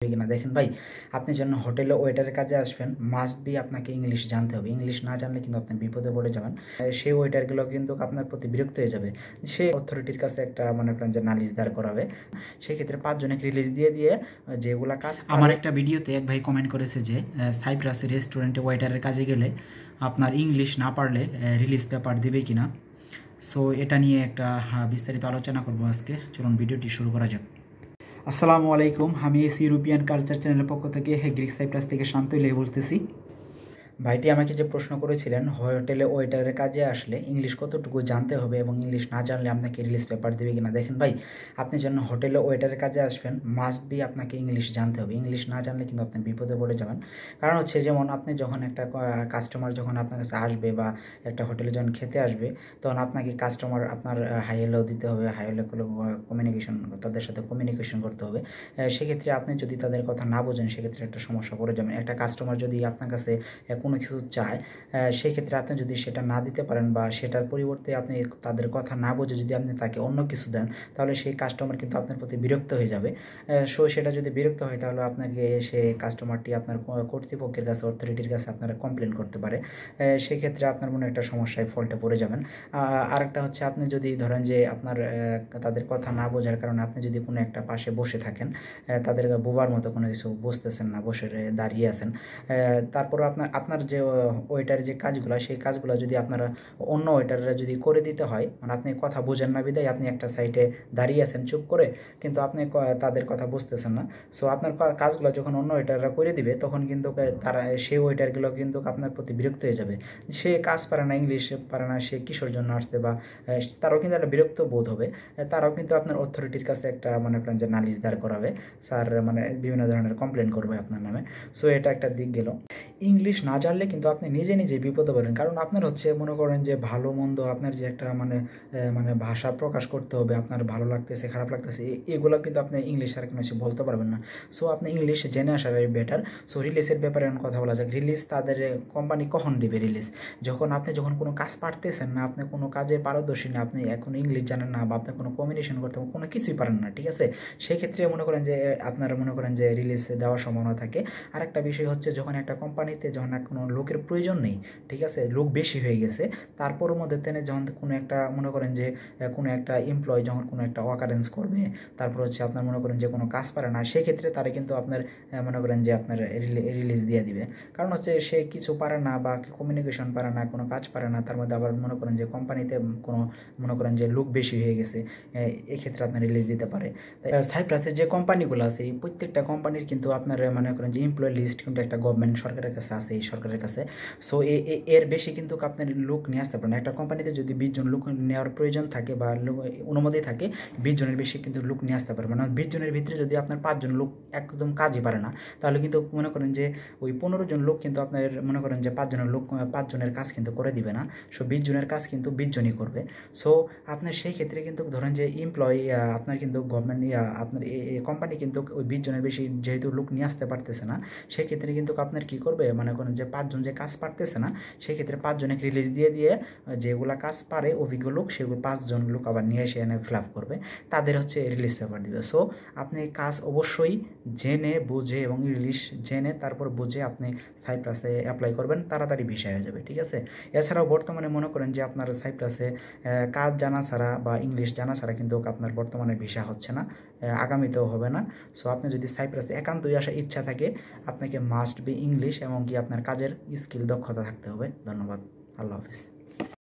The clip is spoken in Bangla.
কিনা দেখেন ভাই, আপনি যখন হোটেলে ওয়েটারের কাজে আসবেন মাস্ট বি আপনাকে ইংলিশ জানতে হবে। ইংলিশ না জানলে কিন্তু আপনি বিপদে পড়ে যাবেন। সেই ওয়েটারগুলো কিন্তু আপনার প্রতি বিরক্ত হয়ে যাবে। সে অথরিটির কাছে একটা মনে করেন যে নালিশ দাঁড় করাবে। সেক্ষেত্রে 5 জনকে রিলিজ দিয়ে যেগুলা কাজ আমার একটা ভিডিওতে এক ভাই কমেন্ট করেছে যে সাইপ্রাসের রেস্টুরেন্টে ওয়েটারের কাজে গেলে আপনার ইংলিশ না পারলে রিলিজ পেপার দেবে কিনা। সো এটা নিয়ে একটা বিস্তারিত আলোচনা করবো আজকে। চলুন ভিডিওটি শুরু করা যাক। আসসালামু আলাইকুম, আমি এস ইউরোপিয়ান কালচার চ্যানেলের পক্ষ থেকে গ্রিক সাইপ্রাস থেকে শান্ত লে বলতেছি। ভাইটি আমাকে যে প্রশ্ন করেছিলেন হোটেলে ওয়েটারের কাজে আসলে ইংলিশ কতটুকু জানতে হবে এবং ইংলিশ না জানলে আপনাকে রিলিজ পেপার দেবে কিনা। দেখেন ভাই, আপনি যখন হোটেলে ওয়েটারের কাজে আসবেন মাস্ট বি আপনাকে ইংলিশ জানতে হবে। ইংলিশ না জানলে কিন্তু আপনি বিপদে পড়ে যাবেন। কারণ হচ্ছে যেমন আপনি যখন একটা কাস্টমার যখন আপনার কাছে আসবে বা একটা হোটেলে যখন খেতে আসবে তখন আপনাকে কাস্টমার আপনার হাই হ্যালো দিতে হবে, হাই হ্যালো কমিউনিকেশন তাদের সাথে কমিউনিকেশন করতে হবে। সেক্ষেত্রে আপনি যদি তাদের কথা না বোঝেন সেক্ষেত্রে একটা সমস্যা পড়ে যাবেন। একটা কাস্টমার যদি আপনার কাছে কোনো কিছু চায় সেক্ষেত্রে আপনি যদি সেটা না দিতে পারেন বা সেটার পরিবর্তে আপনি তাদের কথা না বুঝে যদি আপনি তাকে অন্য কিছু দেন তাহলে সেই কাস্টমার কিন্তু আপনার প্রতি বিরক্ত হয়ে যাবে। সো সেটা যদি বিরক্ত হয় তাহলে আপনাকে সে কাস্টমারটি আপনার কর্তৃপক্ষের কাছে অথরিটির কাছে আপনারা কমপ্লেন করতে পারে। সেক্ষেত্রে আপনার মনে একটা সমস্যায় ফল্টে পড়ে যাবেন। আরেকটা হচ্ছে আপনি যদি ধরেন যে আপনার তাদের কথা না বোঝার কারণে আপনি যদি কোনো একটা পাশে বসে থাকেন, তাদের বোবার মতো কোনো কিছু বুঝতেছেন না, বসে দাঁড়িয়ে আছেন, তারপরও আপনার যে ওয়েটার যে কাজগুলো সেই কাজগুলো যদি আপনারা অন্য ওয়েটাররা যদি করে দিতে হয়, মানে আপনি কথা বোঝেন না বিধায় আপনি একটা সাইডে দাঁড়িয়ে আছেন চুপ করে, কিন্তু আপনি তাদের কথা বুঝতেছেন না। সো আপনার কাজগুলো যখন অন্য ওয়েটাররা করে দিবে তখন কিন্তু তারা সেই ওয়েটারগুলো কিন্তু আপনার প্রতি বিরক্ত হয়ে যাবে। সে কাজ পারে না, ইংলিশ পারে না, সে কিসের জন্য আসছে, বা তারাও কিন্তু একটা বিরক্ত বোধ হবে। তারাও কিন্তু আপনার অথরিটির কাছে একটা মনে করেন যে নালিশ দাঁড় করাবে, স্যার মানে বিভিন্ন ধরনের কমপ্লেন করবে আপনার নামে। সো এটা একটা দিক গেল। ইংলিশ না জানলে কিন্তু আপনি নিজে বিপদে পড়েন। কারণ আপনার হচ্ছে মনে করেন যে ভালো মন্দ আপনার যে একটা মানে ভাষা প্রকাশ করতে হবে, আপনার ভালো লাগতেছে খারাপ লাগতেছে এগুলো কিন্তু আপনি ইংলিশ আর কোনো কিছু বলতে পারবেন না। সো আপনি ইংলিশ জেনে আসাটাই বেটার। সো রিলিজের ব্যাপারে কথা বলা যাক। রিলিজ তাদের কোম্পানি কখন দেবে রিলিজ? যখন কোনো কাজ পারতেছেন না, আপনি কোনো কাজে পারদর্শী না, আপনি এখন ইংলিশ জানেন না বা আপনি কোনো কমিউনিকেশন করতে কোনো কিছুই পারেন না, ঠিক আছে? সেক্ষেত্রে মনে করেন যে আপনারা মনে করেন যে রিলিজ দেওয়ার সম্ভাবনা থাকে। আরেকটা বিষয় হচ্ছে যখন একটা কোম্পানিতে যখন কোনো লোকের প্রয়োজন নেই, ঠিক আছে, লোক বেশি হয়ে গেছে, তারপরের মধ্যে তেনে যখন কোনো একটা মনে করেন যে কোনো একটা এমপ্লয় যখন কোনো একটা অকারেন্স করবে, তারপর হচ্ছে আপনার মনে করেন যে কোনো কাজ পারে না, সেক্ষেত্রে তারা কিন্তু আপনার মনে করেন যে আপনার রিলিজ দিয়ে দিবে। কারণ হচ্ছে সে কিছু পারে না বা কমিউনিকেশন পারে না, কোনো কাজ পারে না, তার মধ্যে আবার মনে করেন যে কোম্পানিতে কোনো মনে করেন যে লোক বেশি হয়ে গেছে, এক্ষেত্রে আপনার রিলিজ দিতে পারে। সাইপ্রাসের যে কোম্পানিগুলো আছে এই প্রত্যেকটা কোম্পানির কিন্তু আপনার মনে করেন যে এমপ্লয় লিস্ট কিন্তু একটা গভর্নমেন্ট সরকারের কাছে আছে, এই সরকারের কাছে। সো এর বেশি কিন্তু আপনার লোক নিয়ে আসতে পারেন। একটা কোম্পানিতে যদি 20 জন লোক নেওয়ার প্রয়োজন থাকে বা অনুমতি থাকে 20 জনের বেশি কিন্তু লোক নিয়ে আসতে পারবে না। 20 জনের ভিতরে যদি আপনার 5 জন লোক একদম কাজই পারে না তাহলে কিন্তু মনে করেন যে ওই 15 জন লোক কিন্তু আপনার মনে করেন যে 5 জনের কাজ কিন্তু করে দিবে না। সো 20 জনের কাজ কিন্তু 20 জনই করবে। সো আপনার সেই ক্ষেত্রে কিন্তু ধরেন যে এমপ্লয়ি আপনার কিন্তু গভর্নমেন্ট আপনার কোম্পানি কিন্তু ওই 20 জনের বেশি যেহেতু লোক নিয়ে আসতে পারতেছে না, সেক্ষেত্রে কিন্তু আপনার কী করবে মনে করেন যে 5 জন যে কাজ পারতেছে না সেক্ষেত্রে 5 জনকে রিলিজ দিয়ে যেগুলা কাজ পারে অভিজ্ঞ লোক সেগুলো 5 জন লোক আবার নিয়ে এসে এনে ফিল আপ করবে, তাদের হচ্ছে রিলিজ পেপার দিবে। সো আপনি কাজ অবশ্যই জেনে বুঝে এবং ইংলিশ জেনে তারপর বুঝে আপনি সাইপ্রাসে অ্যাপ্লাই করবেন, তাড়াতাড়ি ভিসা হয়ে যাবে, ঠিক আছে? এছাড়াও বর্তমানে মনে করেন যে আপনার সাইপ্রাসে কাজ জানা ছাড়া বা ইংলিশ জানা ছাড়া কিন্তু আপনার বর্তমানে ভিসা হচ্ছে না, আগামীতেও হবে না। সো আপনি যদি সাইপ্রাসে একান্তই আসার ইচ্ছা থাকে আপনাকে মাস্ট বি ইংলিশ এবং কি আপনার কাজের স্কিল দক্ষতা থাকতে হবে। ধন্যবাদ, আল্লাহ হাফিজ।